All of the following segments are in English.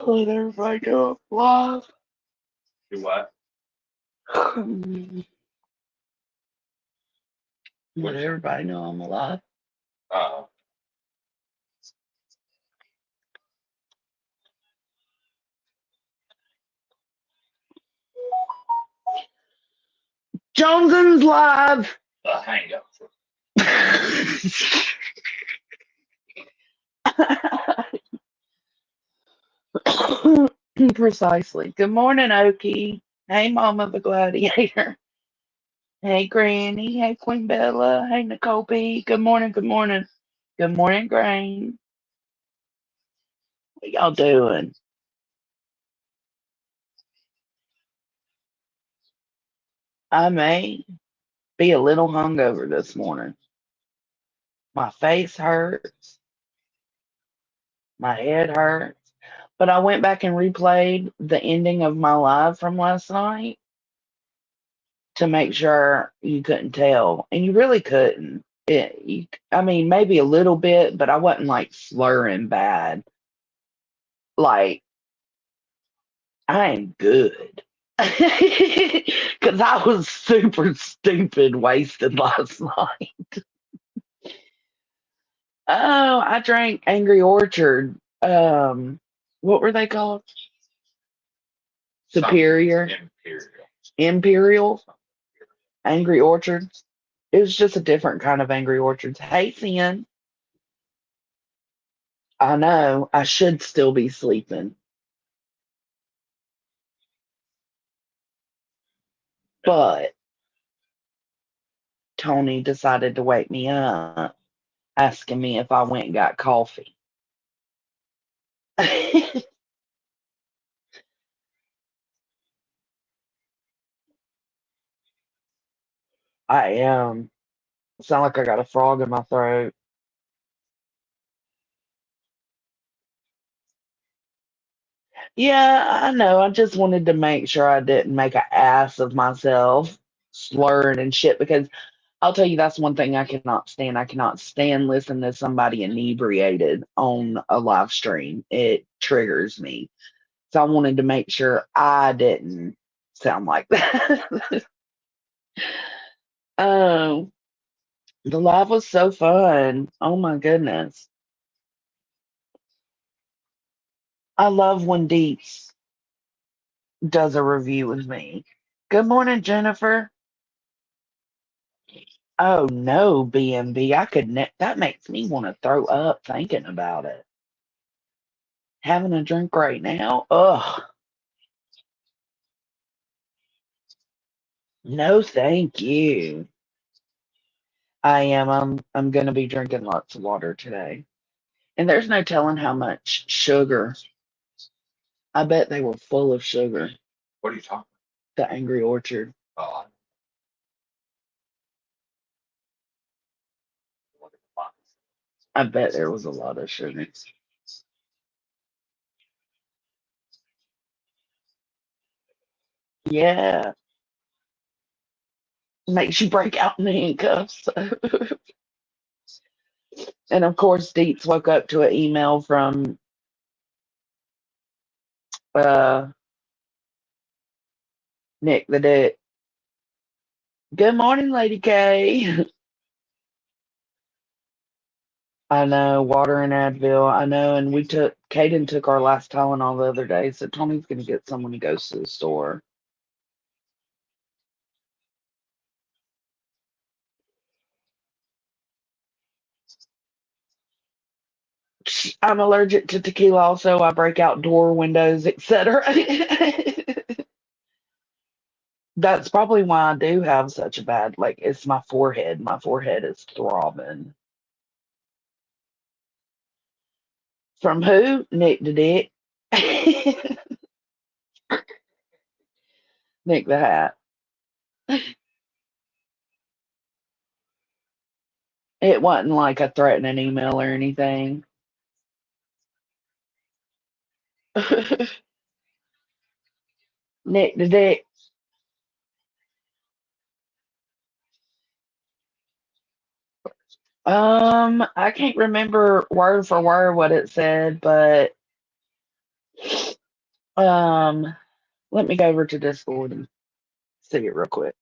Let everybody know I'm live. Do what? Let everybody know I'm alive. Uh, Johnson's live. a hangover. Precisely. Good morning, Okie. Hey, Mama the Gladiator. Hey, Granny. Hey, Queen Bella. Hey, Nicole B. Good morning. Good morning. Good morning, Grain. What y'all doing? I may be a little hungover this morning. My face hurts. My head hurts. But I went back and replayed the ending of my live from last night to make sure you couldn't tell. And you really couldn't. I mean, maybe a little bit, but I wasn't like slurring bad. Like, I am good. Because I was super stupid wasted last night. Oh, I drank Angry Orchard. What were they called? Superior, Imperial. Imperial, Angry Orchards. It was just a different kind of Angry Orchards. Hey, Finn. I know I should still be sleeping, but Tony decided to wake me up, asking me if I went and got coffee. I am. Sound like I got a frog in my throat. Yeah, I know. I just wanted to make sure I didn't make an ass of myself, slurring and shit, because I'll tell you that's one thing I cannot stand. I cannot stand listening to somebody inebriated on a live stream. It triggers me. So I wanted to make sure I didn't sound like that. Oh, the live was so fun. Oh my goodness. I love when Deets does a review with me. Good morning, Jennifer. Oh no, BMB. I could that makes me want to throw up thinking about it. Having a drink right now? Ugh. No, thank you. I am. I'm gonna be drinking lots of water today. And there's no telling how much sugar. I bet they were full of sugar. What are you talking The Angry Orchard. about? I bet there was a lot of sugar. Yeah. Makes you break out in the handcuffs. And of course, Deets woke up to an email from uh Nick the Dick. Good morning, Lady K. I know, water and Advil. I know, and Caden took our last Tylenol the other day, so Tony's gonna get some when he goes to the store. I'm allergic to tequila also. I break out door windows, etc. That's probably why I do have such a bad, like, it's my forehead. My forehead is throbbing. From who? Nick the Dick. Nick the Hat. It wasn't like a threatening email or anything. Nick the Dick. I can't remember word for word what it said, but Um, Let me go over to Discord and see it real quick.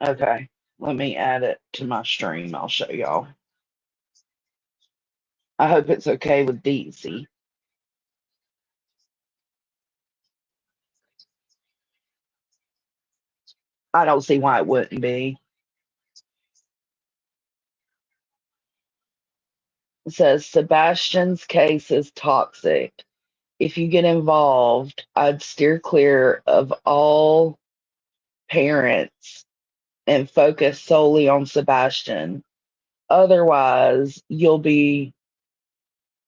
Okay, let me add it to my stream. I'll show y'all. I hope it's okay with DC. I don't see why it wouldn't be. It says Sebastian's case is toxic. If you get involved, I'd steer clear of all parents and focus solely on Sebastian. Otherwise, you'll be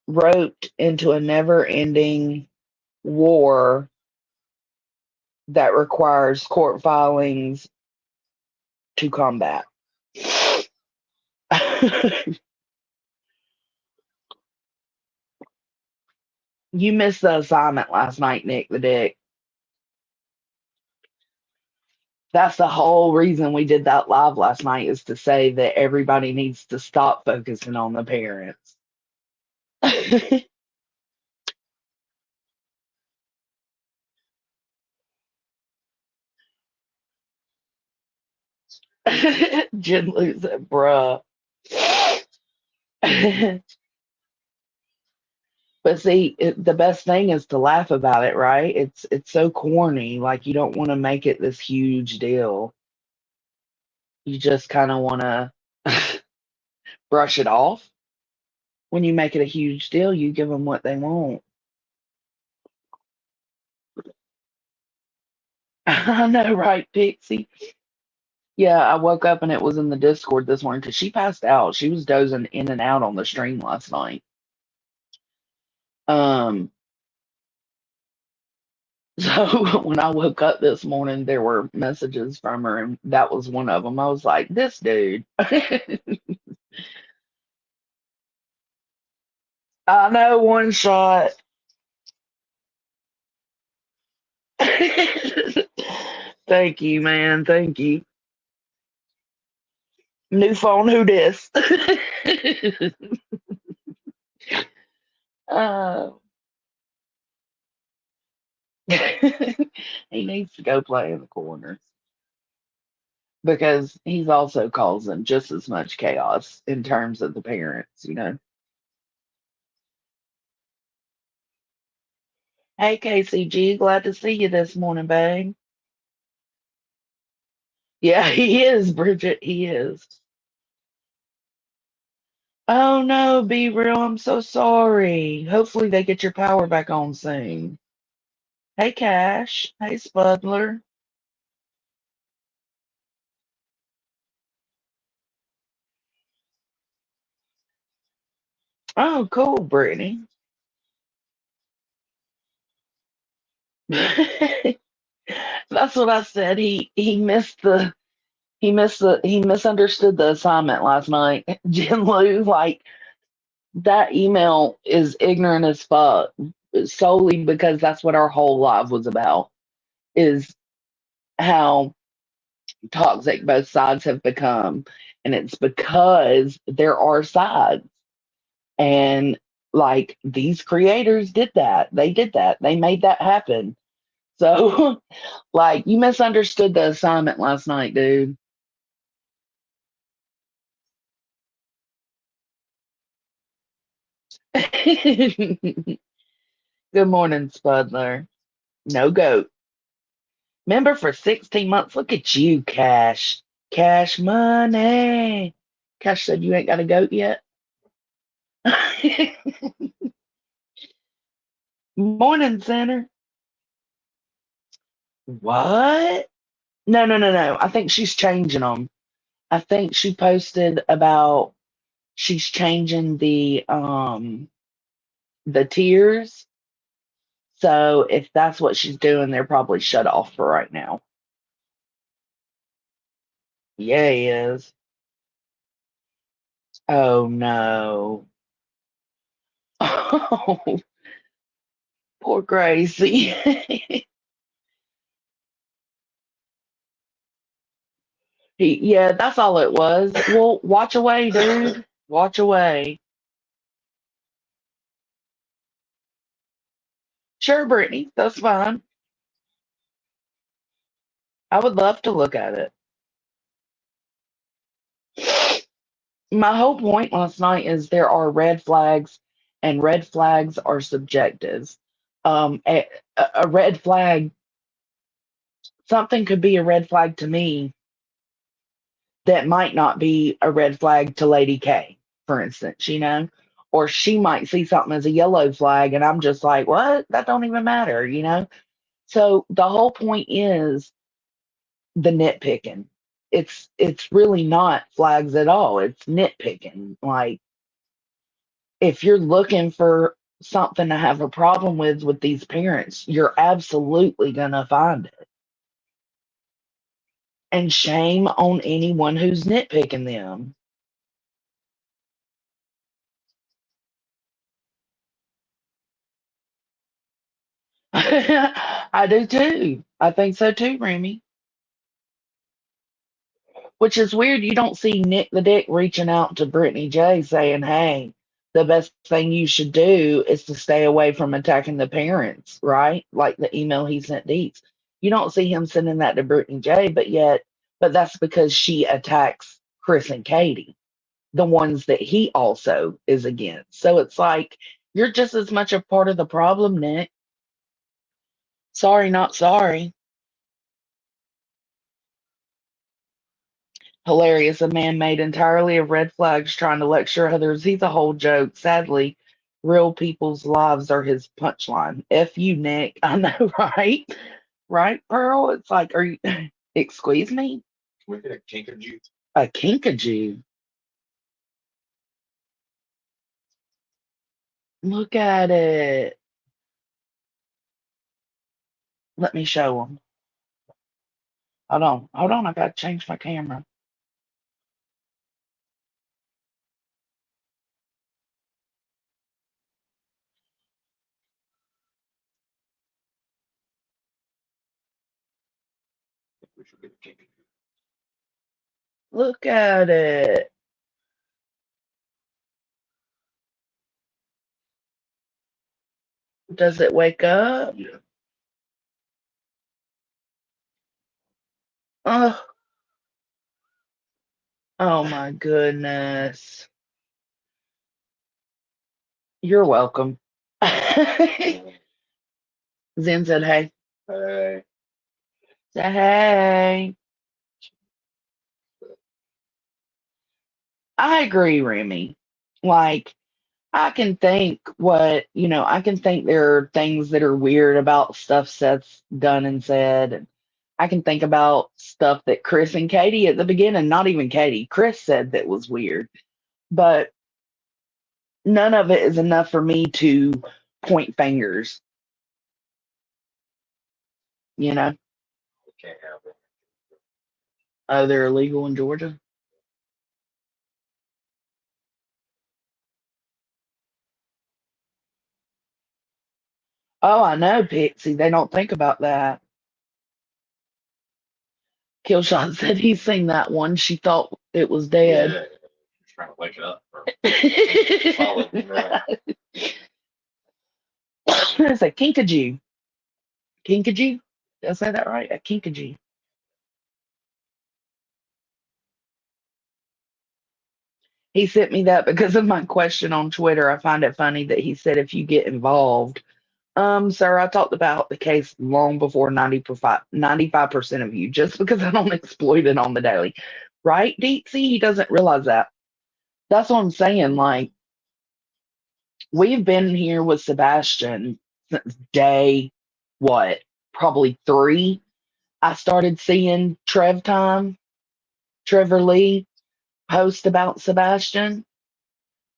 roped into a never ending war that requires court filings to combat. You missed the assignment last night, Nick the Dick. That's the whole reason we did that live last night, is to say that everybody needs to stop focusing on the parents. Jen Lou said, bruh. But see, the best thing is to laugh about it, right? It's so corny. Like, you don't want to make it this huge deal. You just kind of want to brush it off. When you make it a huge deal, you give them what they want. I know, right, Pixie? Yeah, I woke up and it was in the Discord this morning because she passed out. She was dozing in and out on the stream last night. Um, so when I woke up this morning, there were messages from her, and that was one of them. I was like, "This dude." I know, one shot. Thank you, man. Thank you. New phone, who dis? uh, he needs to go play in the corner because he's also causing just as much chaos in terms of the parents. Hey, KCG, glad to see you this morning, babe. Yeah, he is, Bridget. He is. Oh no, be real. I'm so sorry. Hopefully they get your power back on soon. Hey, Cash. Hey, Spudler. Oh, cool, Brittany. That's what I said. He misunderstood the assignment last night. Jin Lu, like, that email is ignorant as fuck, solely because that's what our whole life was about, is how toxic both sides have become. And it's because there are sides. And like, these creators did that. They did that. They made that happen. So like, you misunderstood the assignment last night, dude. Good morning, Spudler. No goat. Member for 16 months. Look at you, Cash. Cash money. Cash said you ain't got a goat yet. Morning, Center. What? No, no, no, no. I think she's changing them. I think she posted about she's changing the tiers. So if that's what she's doing, they're probably shut off for right now. Yeah, he is. Oh no. Oh, Poor Gracie. Yeah, that's all it was. Well, watch away, dude. Watch away. Sure, Brittany, that's fine. I would love to look at it. My whole point last night is there are red flags, and red flags are subjective. A, a red flag, something could be a red flag to me that might not be a red flag to Lady K, for instance, or she might see something as a yellow flag, and I'm just like, what? That don't even matter. So the whole point is the nitpicking. It's really not flags at all. It's nitpicking. Like if you're looking for something to have a problem with these parents, you're absolutely gonna find it. And shame on anyone who's nitpicking them. I do too. I think so too, Remy. Which is weird. You don't see Nick the Dick reaching out to Brittany J saying, hey, the best thing you should do is to stay away from attacking the parents, right? Like the email he sent Deets. You don't see him sending that to Brittany J, but that's because she attacks Chris and Katie, the ones that he also is against. So it's like, you're just as much a part of the problem, Nick. Sorry, not sorry. Hilarious. A man made entirely of red flags trying to lecture others. He's a whole joke. Sadly, real people's lives are his punchline. F you, Nick. I know, right? Right, Pearl? It's like, are you, excuse me? Can we get a kinkajou? A kinkajou. Look at it. Let me show them. Hold on. Hold on. I got to change my camera. We should get a kinkajou. Look at it. Does it wake up? Yeah. Oh, oh my goodness. You're welcome. Zen said, hey. Hey. Say, hey. I agree, Remy. Like, I can think there are things that are weird about stuff Seth's done and said. And I can think about stuff that Chris and Katie at the beginning, not even Katie, Chris said that was weird. But none of it is enough for me to point fingers, you know? We can't have it. Oh, they're illegal in Georgia? Oh, I know, Pixie. They don't think about that. Killshot said he's seen that one. She thought it was dead. Yeah. Just trying to wake it up. It's Solid. Right. a kinkajou. Kinkajou? Did I say that right? A kinkajou. He sent me that because of my question on Twitter. I find it funny that he said if you get involved. Sir, I talked about the case long before 95% of you, just because I don't exploit it on the daily. Right, Deetsy? He doesn't realize that. That's what I'm saying. Like, we've been here with Sebastian since day, what, probably 3. I started seeing Trevor Lee post about Sebastian.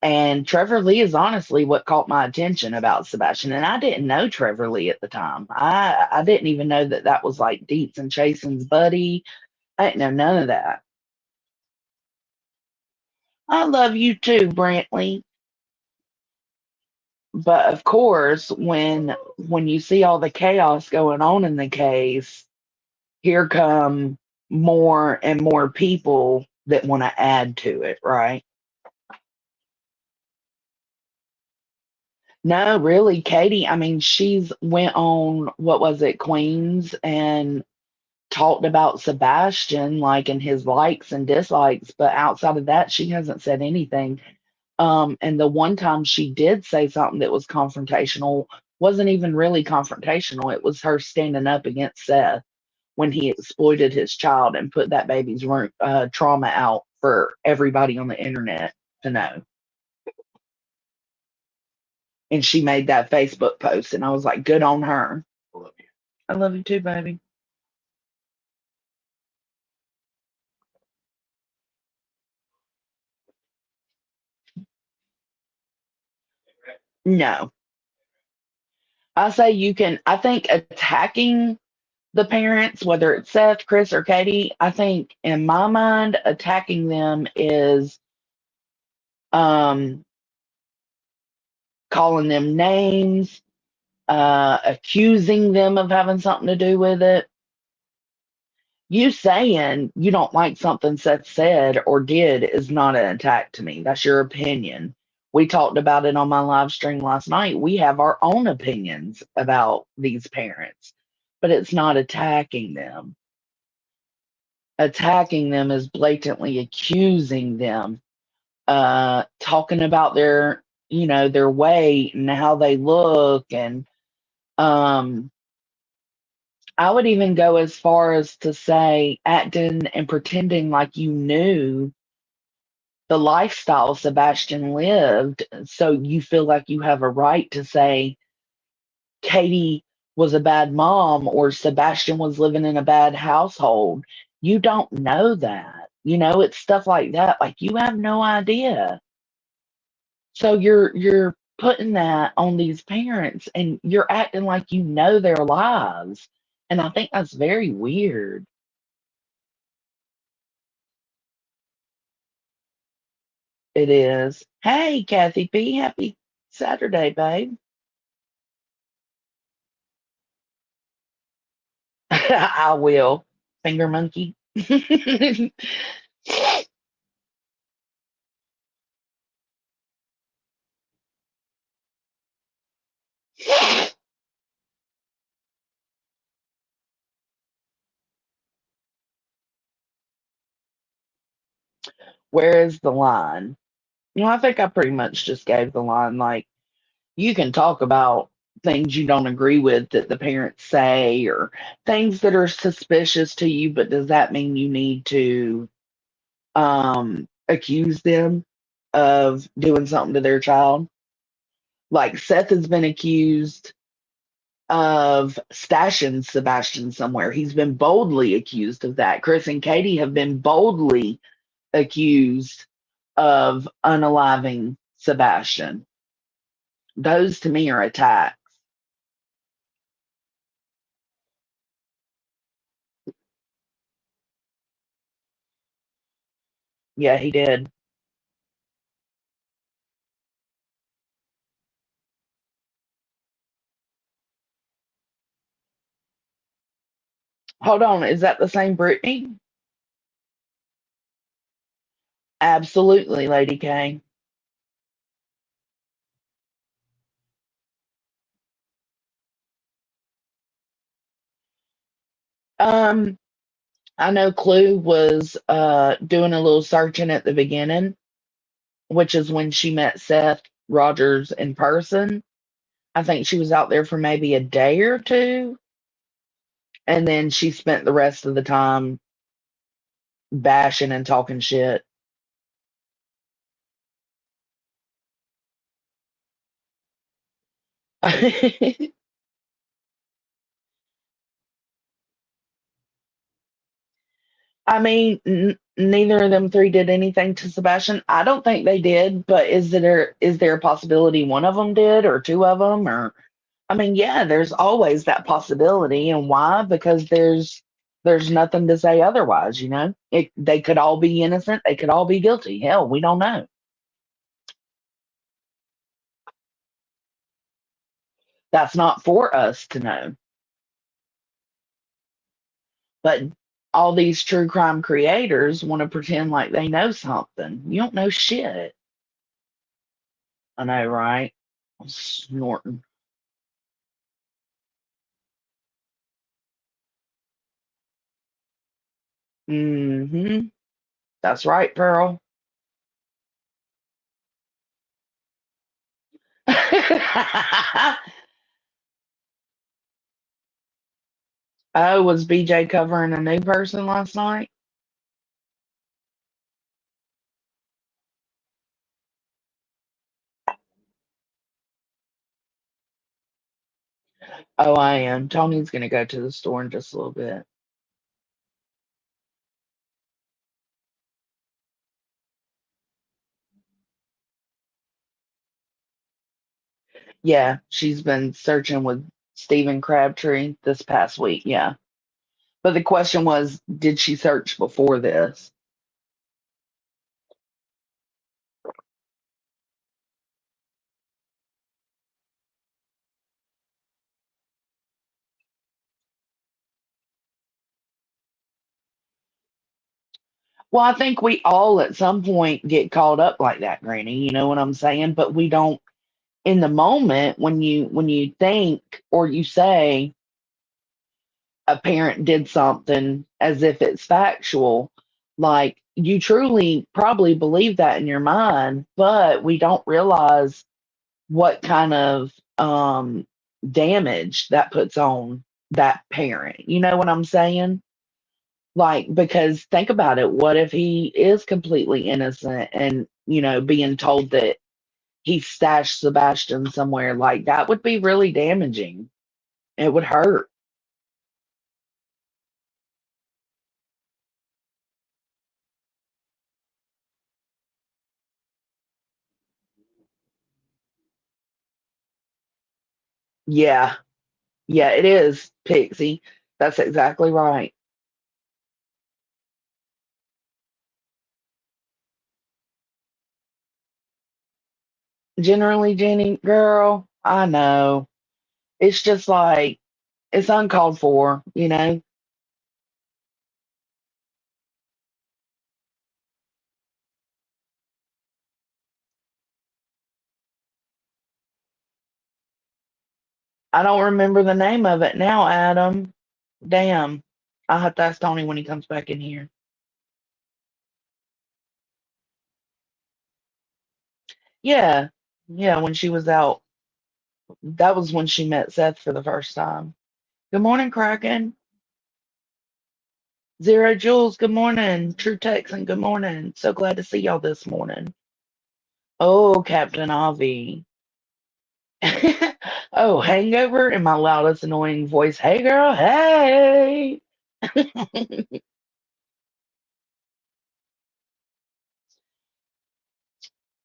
And Trevor Lee is honestly what caught my attention about Sebastian. And I didn't know Trevor Lee at the time. I didn't even know that that was like Deets and Chasen's buddy. I didn't know none of that. I love you too, Brantley. But of course, when you see all the chaos going on in the case, here come more and more people that want to add to it, right? No, really, Katie, I mean, she's went on, what was it, Queens, and talked about Sebastian, like, and his likes and dislikes, but outside of that, she hasn't said anything. And the one time she did say something that was confrontational wasn't even really confrontational. It was her standing up against Seth when he exploited his child and put that baby's trauma out for everybody on the internet to know. And she made that Facebook post, and I was like, good on her. I love you. I love you too, baby. No, I say you can, I think attacking the parents, whether it's Seth, Chris, or Katie, I think in my mind, attacking them is um, calling them names, accusing them of having something to do with it. You saying you don't like something Seth said or did is not an attack to me. That's your opinion. We talked about it on my live stream last night. We have our own opinions about these parents, but it's not attacking them. Attacking them is blatantly accusing them, talking about their, their weight and how they look. And um, I would even go as far as to say acting and pretending like you knew the lifestyle Sebastian lived. So you feel like you have a right to say Katie was a bad mom or Sebastian was living in a bad household. You don't know that. It's stuff like that. Like you have no idea. So you're putting that on these parents and you're acting like you know their lives. And I think that's very weird. It is. Hey, Kathy P. Happy Saturday, babe. I will. Finger monkey. Where is the line? I think I pretty much just gave the line. Like, you can talk about things you don't agree with that the parents say or things that are suspicious to you, but does that mean you need to accuse them of doing something to their child? Like Seth has been accused of stashing Sebastian somewhere. He's been boldly accused of that. Chris and Katie have been boldly accused of unaliving Sebastian. Those to me are attacks. Yeah, he did. Hold on, is that the same Brittany? Absolutely, Lady K. Um, I know Clue was doing a little searching at the beginning, which is when she met Seth Rogers in person. I think she was out there for maybe a day or two, and then she spent the rest of the time bashing and talking shit. I mean, neither of them three did anything to Sebastian. I don't think they did, but is there a possibility one of them did or two of them or I mean, yeah, there's always that possibility, and why? Because there's nothing to say otherwise. They could all be innocent, they could all be guilty. Hell, we don't know. That's not for us to know. But all these true crime creators want to pretend like they know something. You don't know shit. I know, right? I'm snorting. Mm-hmm. That's right, Pearl. Oh, was BJ covering a new person last night? Oh, I am. Tony's gonna go to the store in just a little bit. Yeah, she's been searching with Stephen Crabtree this past week. Yeah. But the question was, did she search before this? Well, I think we all at some point get caught up like that, Granny. You know what I'm saying? But we don't in the moment when you think or you say a parent did something as if it's factual, like you truly probably believe that in your mind, but we don't realize what kind of damage that puts on that parent. You know what I'm saying? Like, because think about it, what if he is completely innocent and, being told that he stashed Sebastian somewhere? Like, that would be really damaging. It would hurt. Yeah. Yeah, it is, Pixie. That's exactly right. Generally, Jenny, girl, I know. It's just like, it's uncalled for. I don't remember the name of it now, Adam. Damn. I'll have to ask Tony when he comes back in here. Yeah. Yeah, when she was out. That was when she met Seth for the first time. Good morning, Kraken. Zero Jules, good morning. True Texan, good morning. So glad to see y'all this morning. Oh, Captain Avi. Oh, hangover in my loudest annoying voice. Hey girl, hey.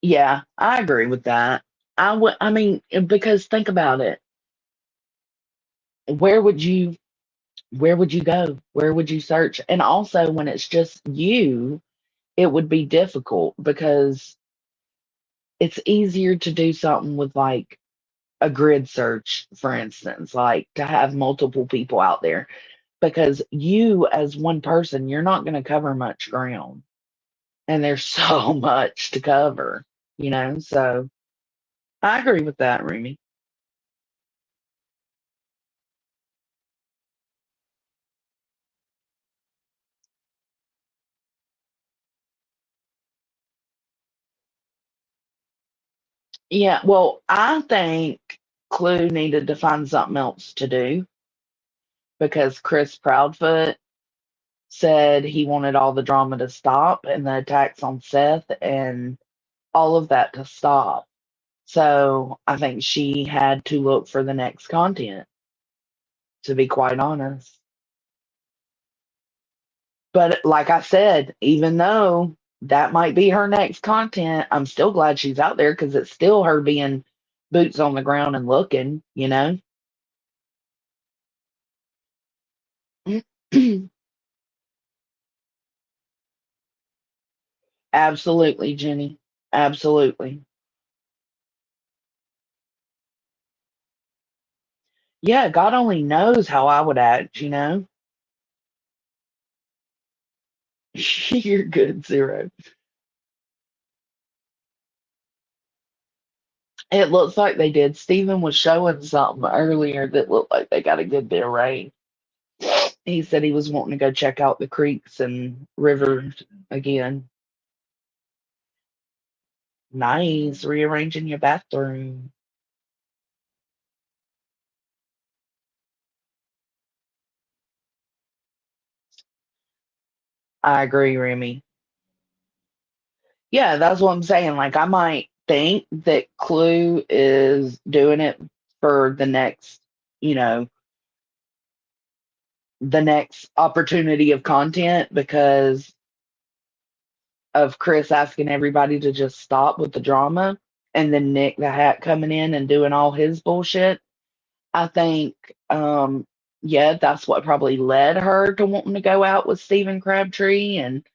Yeah, I agree with that. I mean, because think about it. Where would you where would you go? Where would you search? And also when it's just you, it would be difficult because it's easier to do something with like a grid search, for instance, like to have multiple people out there because you as one person, you're not going to cover much ground. And there's so much to cover. So I agree with that, Remy. Yeah, well, I think Clue needed to find something else to do because Chris Proudfoot said he wanted all the drama to stop and the attacks on Seth and all of that to stop. So I think she had to look for the next content, to be quite honest. But like I said, even though that might be her next content, I'm still glad she's out there because it's still her being boots on the ground and looking. Absolutely, Jenny. Absolutely. Yeah, God only knows how I would act. You're good, Zero. It looks like they did. Steven was showing something earlier that looked like they got a good bit of rain. He said he was wanting to go check out the creeks and rivers again. Nice, rearranging your bathroom. I agree, Remy. Yeah, that's what I'm saying. Like, I might think that Clue is doing it for you know, the next opportunity of content because of Chris asking everybody to just stop with the drama and then Nick the Hat coming in and doing all his bullshit. I think, yeah, that's what probably led her to wanting to go out with Stephen Crabtree and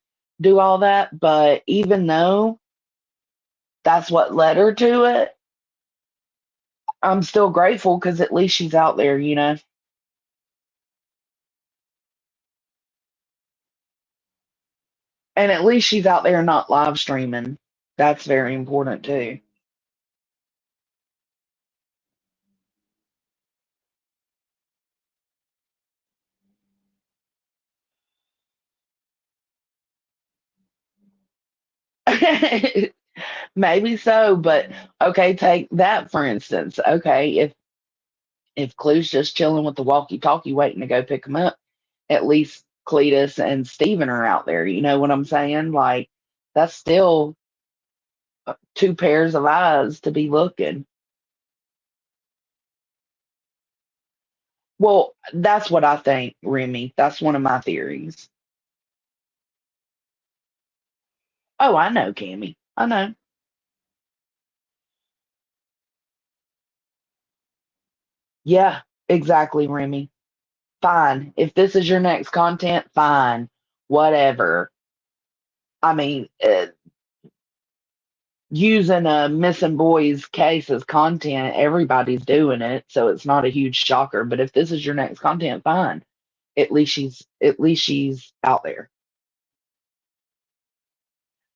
do all that. But even though that's what led her to it, I'm still grateful because at least she's out there. And at least she's out there not live streaming. That's very important too. Maybe so, but okay, take that for instance. Okay, if Clue's just chilling with the walkie-talkie waiting to go pick him up, at least Cletus and Steven are out there. You know what I'm saying? Like that's still two pairs of eyes to be looking. Well, that's what I think, Remy. That's one of my theories. Oh, I know, Cammy. I know. Yeah, exactly, Remy. Fine. If this is your next content, fine. Whatever. I mean, using a missing boys case as content, everybody's doing it, so it's not a huge shocker. But if this is your next content, fine. At least she's out there.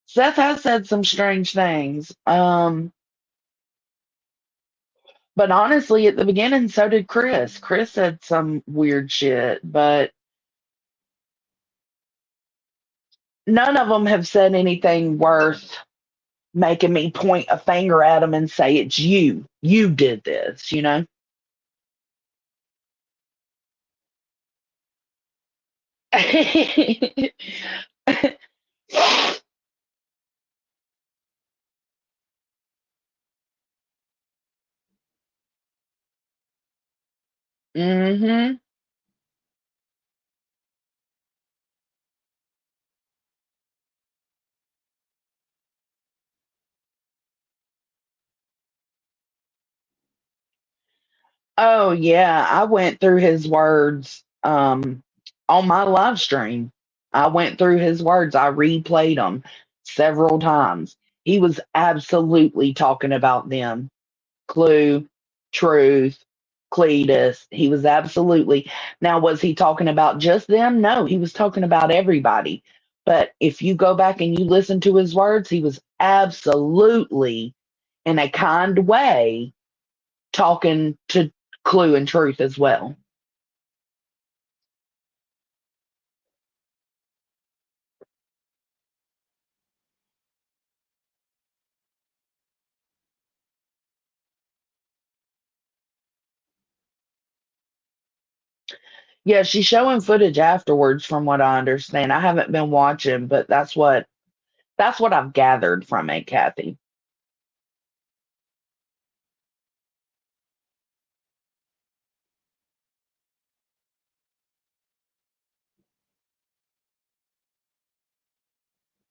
Seth has said some strange things. But honestly, at the beginning, so did Chris. Chris said some weird shit, but none of them have said anything worth making me point a finger at them and say it's you. You did this. hmm Oh yeah, I went through his words on my live stream. I went through his words. I replayed them several times. He was absolutely talking about them. Clue, Truth, Cletus. He was absolutely. Now, was he talking about just them? No, he was talking about everybody. But if you go back and you listen to his words, he was absolutely in a kind way talking to Clue and Truth as well. Yeah, she's showing footage afterwards from what I understand. I haven't been watching, but that's what I've gathered from it, Kathy.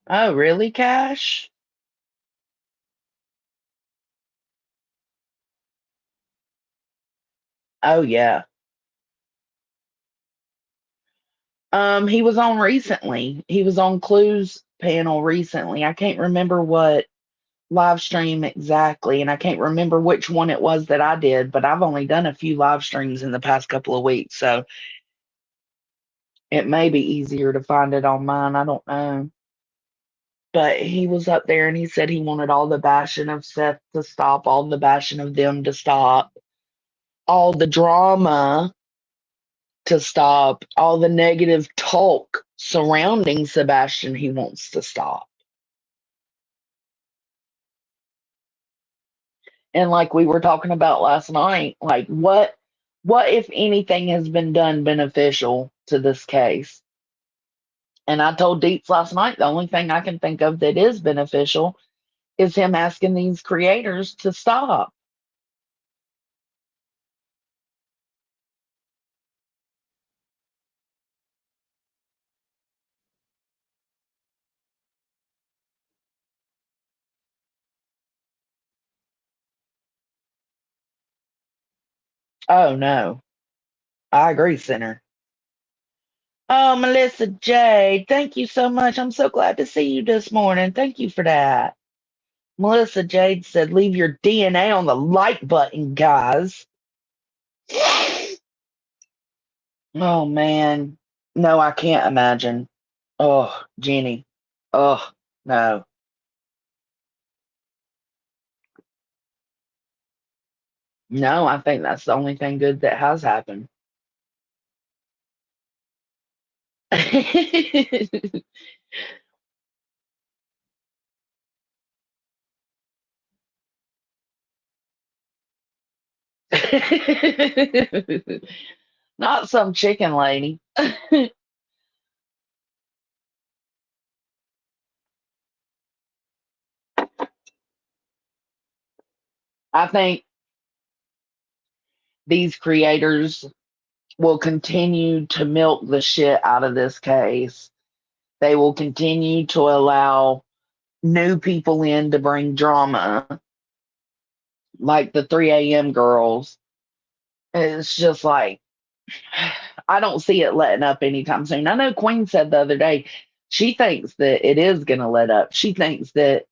Oh, really, Cash? Oh yeah. He was on recently. He was on Clue's panel recently. I can't remember what. live stream exactly, and I can't remember which one it was that I did, but I've only done a few live streams in the past couple of weeks, so it may be easier to find it on mine. I don't know. But he was up there and he said he wanted all the bashing of Seth to stop, all the bashing of them to stop, all the drama to stop, all the negative talk surrounding Sebastian he wants to stop. And like we were talking about last night, like what if anything has been done beneficial to this case? And I told Deets last night the only thing I can think of that is beneficial is him asking these creators to stop. Oh no. I agree, Sinner. Oh, Melissa J, thank you so much. I'm so glad to see you this morning. Thank you for that. Melissa Jade said, leave your DNA on the like button, guys. Oh, man. No, I can't imagine. Oh, Jenny. Oh, no. No, I think that's the only thing good that has happened. Not some chicken lady. I think these creators will continue to milk the shit out of this case. They will continue to allow new people in to bring drama, like the 3 a.m. girls. It's just like, I don't see it letting up anytime soon. I know Queen said the other day, she thinks that it is going to let up. She thinks that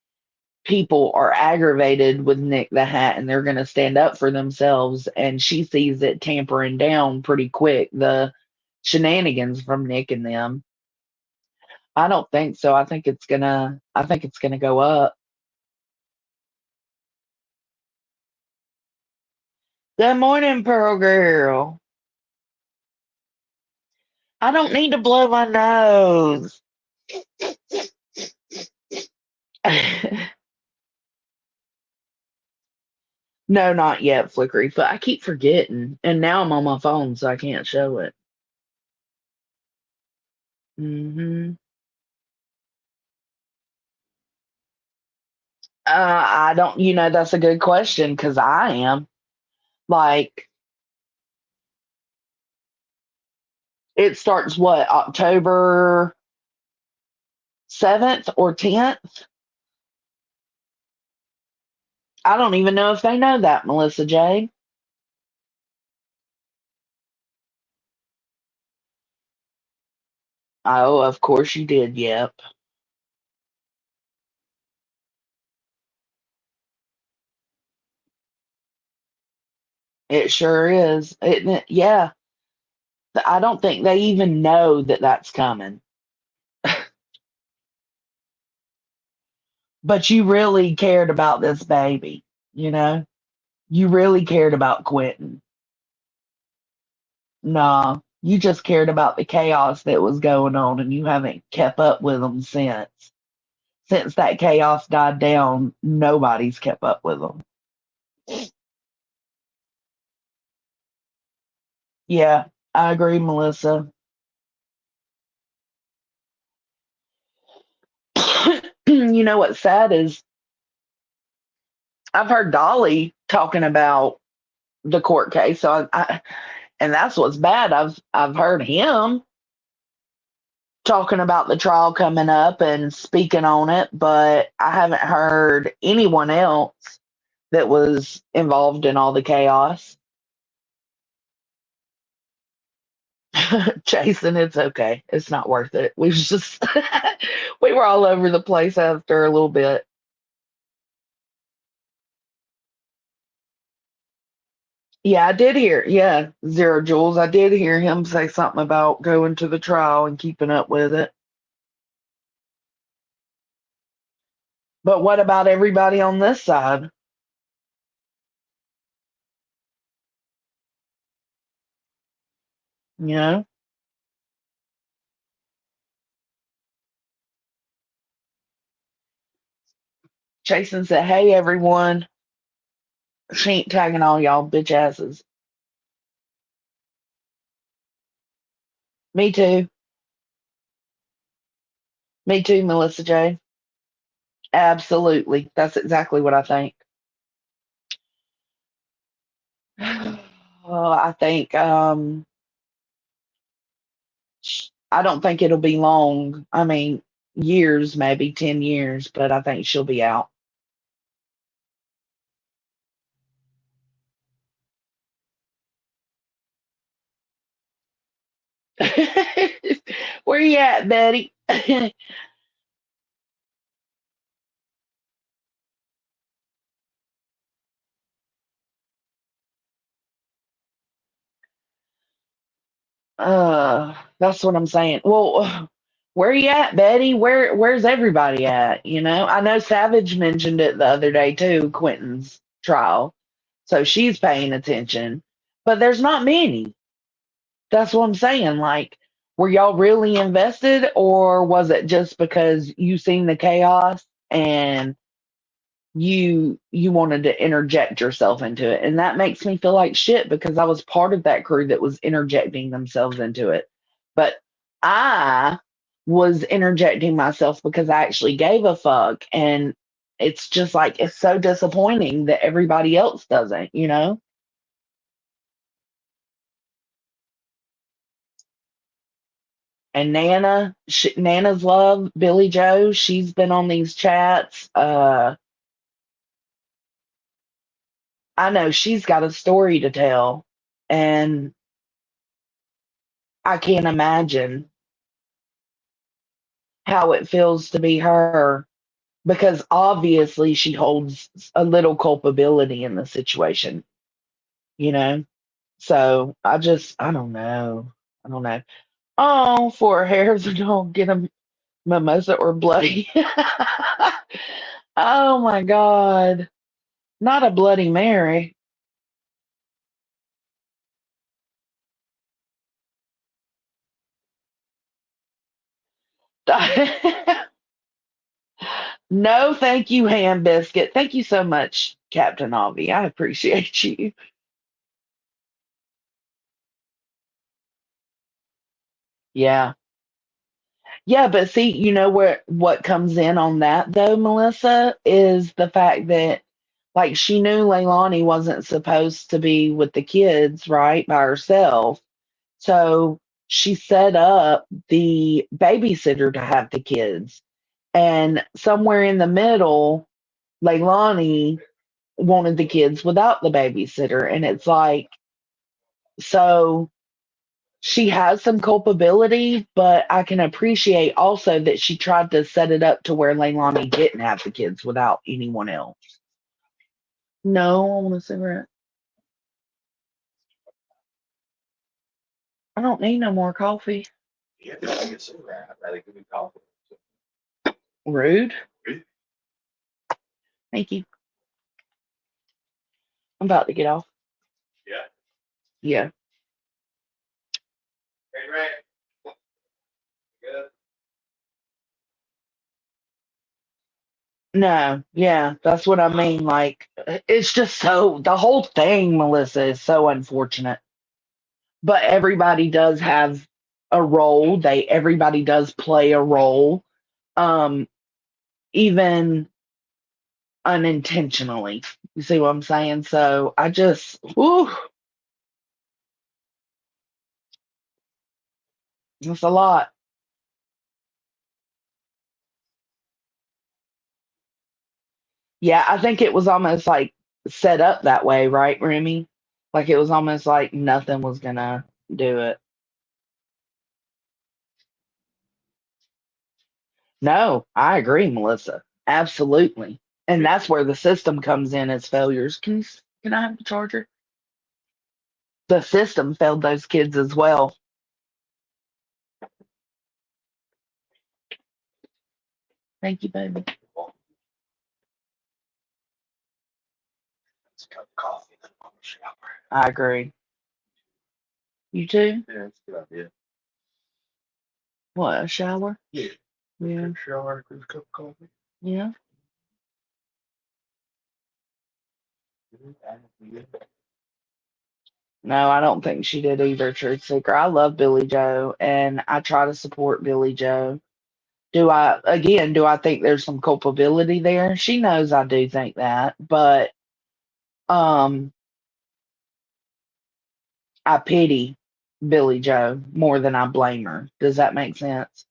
people are aggravated with Nick the Hat and they're going to stand up for themselves. And she sees it tampering down pretty quick, the shenanigans from Nick and them. I don't think so. I think it's gonna go up. Good morning, Pearl Girl. I don't need to blow my nose. No, not yet, Flickery. But I keep forgetting, and now I'm on my phone, so I can't show it. Hmm. I don't. That's a good question because I am like it starts what October 7th or 10th. I don't even know if they know that, Melissa J. Oh, of course you did. Yep, it sure is. Yeah, I don't think they even know that that's coming. But you really cared about this baby, you know? You really cared about Quentin. Nah, you just cared about the chaos that was going on and you haven't kept up with them since. Since that chaos died down, nobody's kept up with them. Yeah, I agree, Melissa. You know what's sad is I've heard Dolly talking about the court case, and that's what's bad. I've heard him talking about the trial coming up and speaking on it, but I haven't heard anyone else that was involved in all the chaos. Jason, it's okay. It's not worth it. We was just we were all over the place after a little bit. Yeah, I did hear. Yeah, Zero Jules. I did hear him say something about going to the trial and keeping up with it. But what about everybody on this side? You know, Jason said, "Hey, everyone, she ain't tagging all y'all bitch asses." Me too. Me too, Melissa J. Absolutely. That's exactly what I think. Well, I think I don't think it'll be long. I mean, years, maybe 10 years, but I think she'll be out. Where you at, Betty? That's what I'm saying. Well, where you at, Betty? Where's everybody at? You know, I know Savage mentioned it the other day too, Quentin's trial. So she's paying attention. But there's not many. That's what I'm saying. Like, were y'all really invested, or was it just because you seen the chaos and you wanted to interject yourself into it? And that makes me feel like shit because I was part of that crew that was interjecting themselves into it. But I was interjecting myself because I actually gave a fuck, and it's just like it's so disappointing that everybody else doesn't, you know? And Nana's love, Billy Joe, she's been on these chats. I know she's got a story to tell, and I can't imagine how it feels to be her because obviously she holds a little culpability in the situation, you know? So I don't know. I don't know. Oh, four hairs don't get a mimosa or bloody. Oh my God. Not a Bloody Mary. No, thank you, Ham Biscuit. Thank you so much, Captain Avi. I appreciate you. Yeah. Yeah, but see, you know what comes in on that though, Melissa, is the fact that like she knew Leilani wasn't supposed to be with the kids, right, by herself. So she set up the babysitter to have the kids. And somewhere in the middle, Leilani wanted the kids without the babysitter. And it's like, so she has some culpability, but I can appreciate also that she tried to set it up to where Leilani didn't have the kids without anyone else. No, I want a cigarette. I don't need no more coffee. Yeah, I can see that. I'd rather give me coffee. Rude. Thank you. I'm about to get off. Yeah. Yeah. Hey, Ray. Good. No, yeah, that's what I mean. Like, it's just so, the whole thing, Melissa, is so unfortunate. But everybody does have a role. Everybody does play a role, um, even unintentionally. You see what I'm saying? So I just, whew, it's a lot. Yeah, I think it was almost like set up that way, right, Remy? Like it was almost like nothing was gonna do it. No, I agree, Melissa. Absolutely. And that's where the system comes in as failures. Can I have the charger? The system failed those kids as well. Thank you, baby. It's a cup of coffee. Then I'm gonna shower. I agree. You too? Yeah, it's a good idea. What, a shower? Yeah. Yeah. Shower, quick cup of coffee. Yeah. Yeah. No, I don't think she did either, Truth Seeker. I love Billy Joe and I try to support Billy Joe. Do I think there's some culpability there? She knows I do think that, but um I pity Billy Joe more than I blame her. Does that make sense?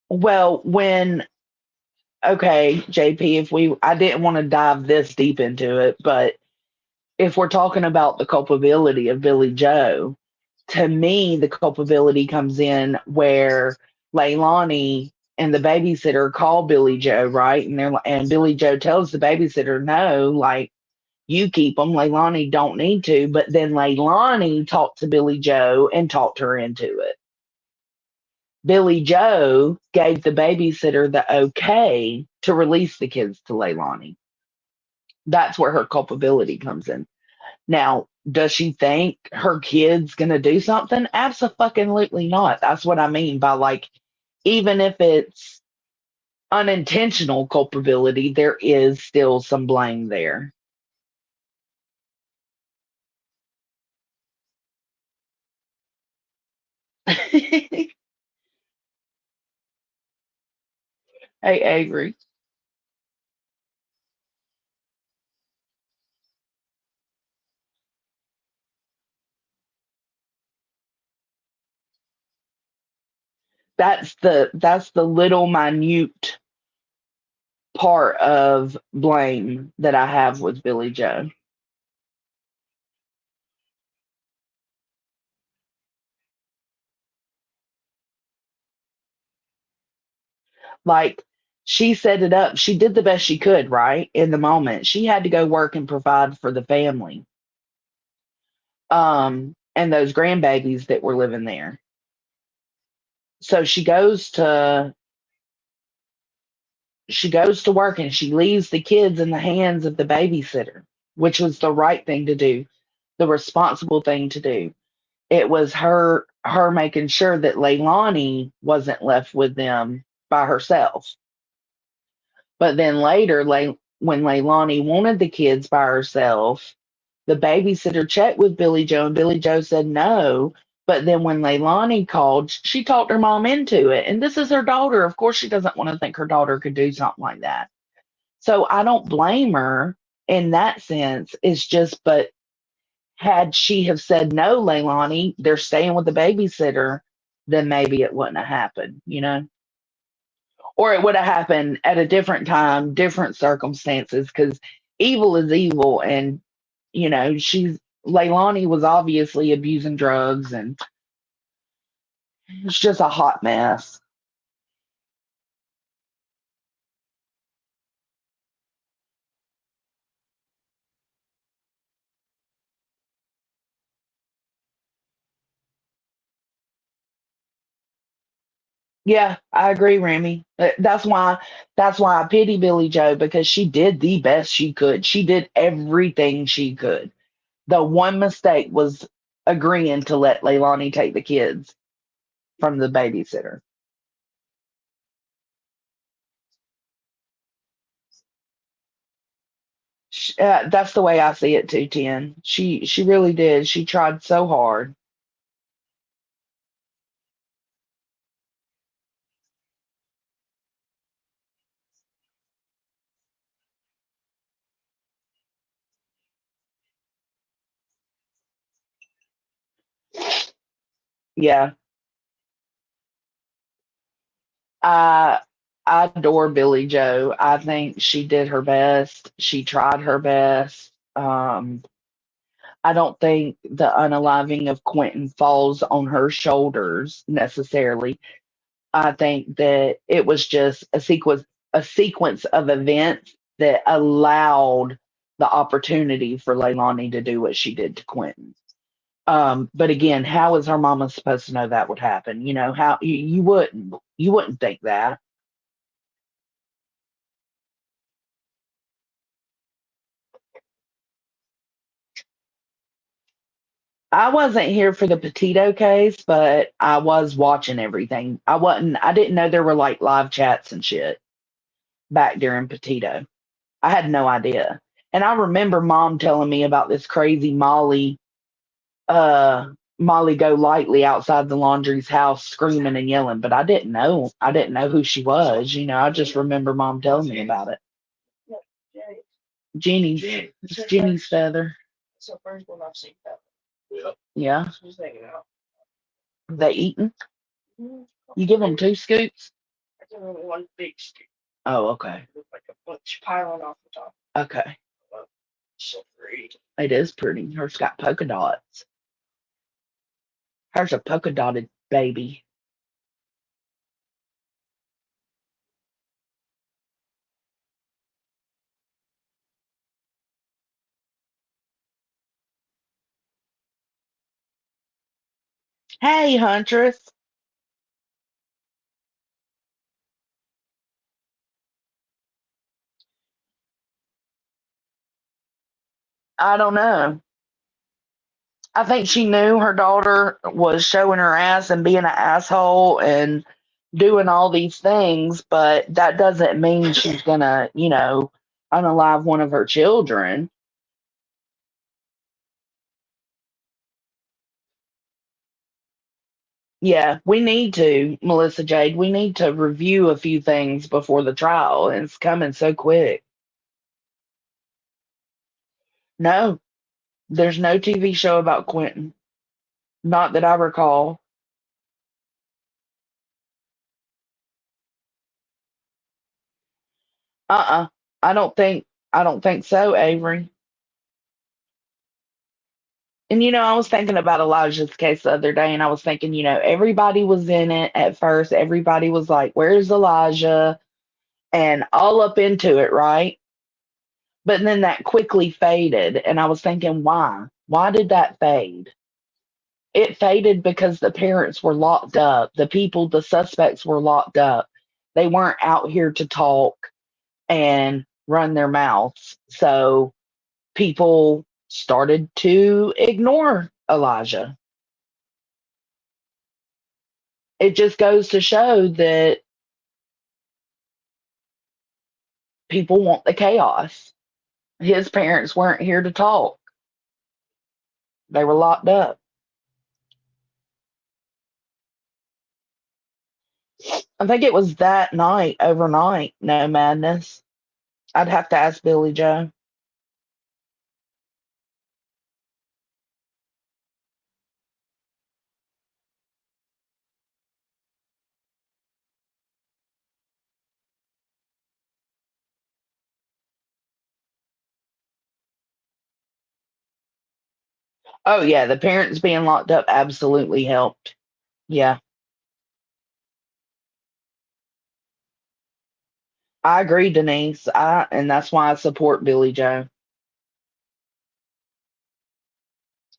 Well, okay, JP, I didn't want to dive this deep into it, but if we're talking about the culpability of Billy Joe, to me, the culpability comes in where Leilani and the babysitter call Billy Joe, right? And Billy Joe tells the babysitter, no, like, you keep them. Leilani don't need to. But then Leilani talked to Billy Joe and talked her into it. Billy Joe gave the babysitter the okay to release the kids to Leilani. That's where her culpability comes in. Now, does she think her kid's gonna do something? Absolutely not. That's what I mean by, like, even if it's unintentional culpability, there is still some blame there. I agree. That's the little minute part of blame that I have with Billy Joe. Like, she set it up. She did the best she could, right? In the moment. She had to go work and provide for the family. And those grandbabies that were living there. So she goes to work and she leaves the kids in the hands of the babysitter, which was the right thing to do, the responsible thing to do. It was her making sure that Leilani wasn't left with them by herself. But then later, when Leilani wanted the kids by herself, the babysitter checked with Billy Joe, and Billy Joe said no. But then when Leilani called, she talked her mom into it. And this is her daughter. Of course, she doesn't want to think her daughter could do something like that. So I don't blame her in that sense. It's just, but had she have said no, Leilani, they're staying with the babysitter, then maybe it wouldn't have happened. Or it would have happened at a different time, different circumstances, because evil is evil. And, Leilani was obviously abusing drugs and it's just a hot mess. Yeah, I agree, Remy. That's why I pity Billy Joe because she did the best she could. She did everything she could. The one mistake was agreeing to let Leilani take the kids from the babysitter. That's the way I see it too, Ten. She really did. She tried so hard. Yeah, I I adore Billy Joe. I think she did her best. She tried her best. I don't think the unaliving of Quentin falls on her shoulders necessarily. I think that it was just a sequence of events that allowed the opportunity for Leilani to do what she did to Quentin. But again, how is her mama supposed to know that would happen? You know, how you wouldn't think that. I wasn't here for the Petito case, but I was watching everything. I didn't know there were like live chats and shit back during Petito. I had no idea. And I remember mom telling me about this crazy uh Molly Go Lightly outside the laundry's house screaming and yelling, but I didn't know. I didn't know who she was. You know, I just remember mom telling me about it. Jenny's it's Jenny's feather. It's the first one I've seen that. Yeah. Yeah. She's hanging out. They eating? You give them two scoops? I give her one big stick. Oh, okay. Like a bunch piling off the top. Okay. So pretty. It is pretty. Hers got polka dots. Hers a polka dotted baby. Hey, Huntress. I don't know. I think she knew her daughter was showing her ass and being an asshole and doing all these things, but that doesn't mean she's gonna, unalive one of her children. Yeah, we need to, Melissa Jade, we need to review a few things before the trial, and it's coming so quick. No, there's no TV show about Quentin. Not that I recall. Uh-uh. I don't think so, Avery. And I was thinking about Elijah's case the other day, and I was thinking, everybody was in it at first. Everybody was like, "Where's Elijah?" And all up into it, right? But then that quickly faded, and I was thinking, why? Why did that fade? It faded because the parents were locked up. The suspects were locked up. They weren't out here to talk and run their mouths. So people started to ignore Elijah. It just goes to show that people want the chaos. His parents weren't here to talk. They were locked up. I think it was that night, overnight, no madness. I'd have to ask Billy Joe. Oh yeah, the parents being locked up absolutely helped. Yeah, I agree, Denise. And that's why I support Billy Joe.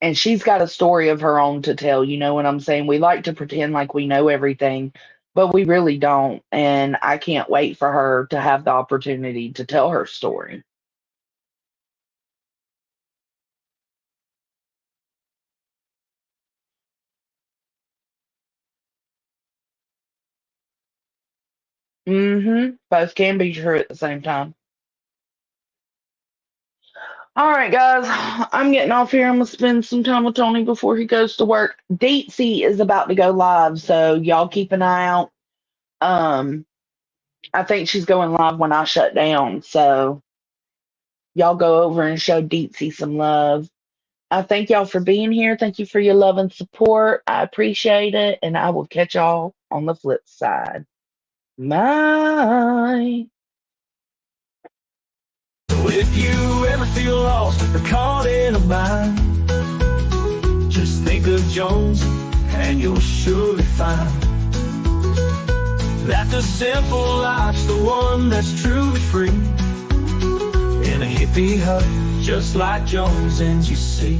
And she's got a story of her own to tell. You know what I'm saying? We like to pretend like we know everything, but we really don't. And I can't wait for her to have the opportunity to tell her story. Both can be true at the same time. All right, guys, I'm getting off here. I'm gonna spend some time with Tony before he goes to work. Deep Sea is about to go live, so y'all keep an eye out. Um, I think she's going live when I shut down, so y'all go over and show Deep Sea some love. I thank y'all for being here. Thank you for your love and support. I appreciate it, and I will catch y'all on the flip side. Bye. So if you ever feel lost or caught in a bind, just think of Jones and you'll surely find That the simple life's the one that's truly free. In a hippie hut, just like Jones and you see.